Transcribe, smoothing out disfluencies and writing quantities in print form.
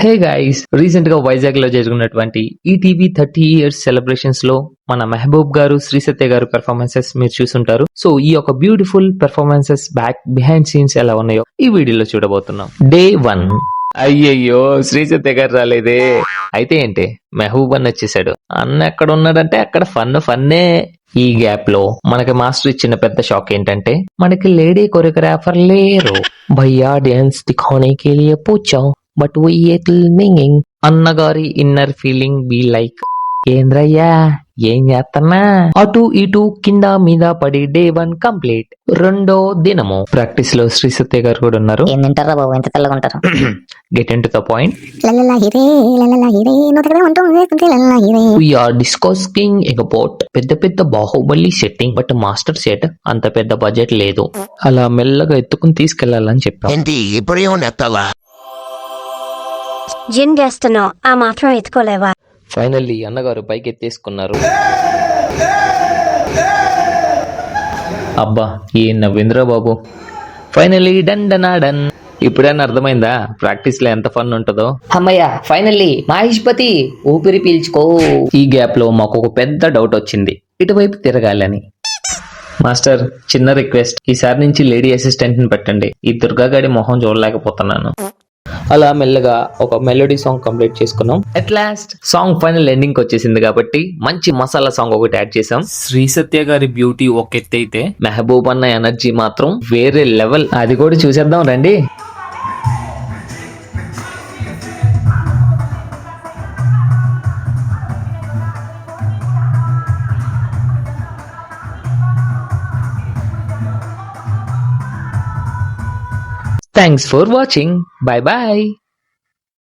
Hey guys, recent గా వైజాగ్ లో జరుగుతున్నటువంటి ఈటీవీ 30 ఇయర్స్ సెలబ్రేషన్స్ లో మన మెహబూబ్ గారు, శ్రీ సత్య గారు పెర్ఫార్మెన్సెస్ మీరు చూసుంటారు. సో ఈ యొక్క beautiful performances back behind scenes ఎలా ఉన్నాయో ఈ వీడియోలో చూడబోతున్నాం. డే 1. అయ్యయ్యో, శ్రీ సత్య గారు రాలేదే. అయితే ఏంటి, మెహబూబ్ అన్న వచ్చేసాడు. అన్న ఎక్కడ ఉన్నాడంటే అక్కడ ఫన్నే. ఈ గ్యాప్ లో మనకి మాస్టర్ ఇచ్చిన పెద్ద షాక్ ఏంటంటే మనకి లేడీ కొరియోగ్రాఫర్ లేరు. భయ్యా dance దిఖానే K Liye పూచా but we మింగింగ్. అన్నగారి ఇన్నర్ ఫీలింగ్ బీ లైక్, ఏంద్రయ్యా ఏం చేస్తున్నా? అటు ఇటు కింద మీద పడి డే 1 కంప్లీట్. రెండో దినము ప్రాక్టీస్ లో శ్రీ సత్య గారు కూడా ఉన్నారు. ఏం తింటారా బాబు, ఎంత తెల్లగా ఉంటారు? Get in to the point. We are discussing about పెద్ద Baahubali setting, but master set అంత పెద్ద బడ్జెట్ లేదు. అలా మెల్లగా ఎత్తుకుని తీసుకెళ్లాలని చెప్పాం. ఏంటి ఇప్పుడు ఏమన్నా ఎత్తాలా? జిన్ చేస్తున్నావు, ఆ మాత్రం ఎత్తుకోలేవా? ఫైనల్లీ అన్నగారు పైకి ఎత్తేసుకున్నారు. అబ్బా ఏం నవ్వేంద్రా బాబు. Finally done done done. ఇప్పుడైనా అర్థమైందా ప్రాక్టీస్ లో ఎంత ఫన్ ఉంటుందో? అమ్మయ్య, ఫైనల్లీ మహేష్పతి ఊపిరి పీల్చుకో. ఈ గ్యాప్ లో మాకు ఒక పెద్ద డౌట్ వచ్చింది, ఇటువైపు తిరగాలని. మాస్టర్, చిన్న రిక్వెస్ట్, ఈసారి నుంచి లేడీ అసిస్టెంట్ ని పెట్టండి. ఈ దుర్గాగాడి మొహం చూడలేకపోతున్నాను. అలా మెల్లగా ఒక మెలోడీ సాంగ్ కంప్లీట్ చేసుకున్నాం. At last song final ending వచ్చేసింది కాబట్టి మంచి మసాలా సాంగ్ ఒకటి యాడ్ చేసాం. శ్రీ సత్య గారి బ్యూటీ ఒక ఎత్తు అయితే మెహబూబ్ అన్న ఎనర్జీ మాత్రం వేరే లెవెల్. అది కూడా చూసేద్దాం రండి. Thanks for watching. Bye bye.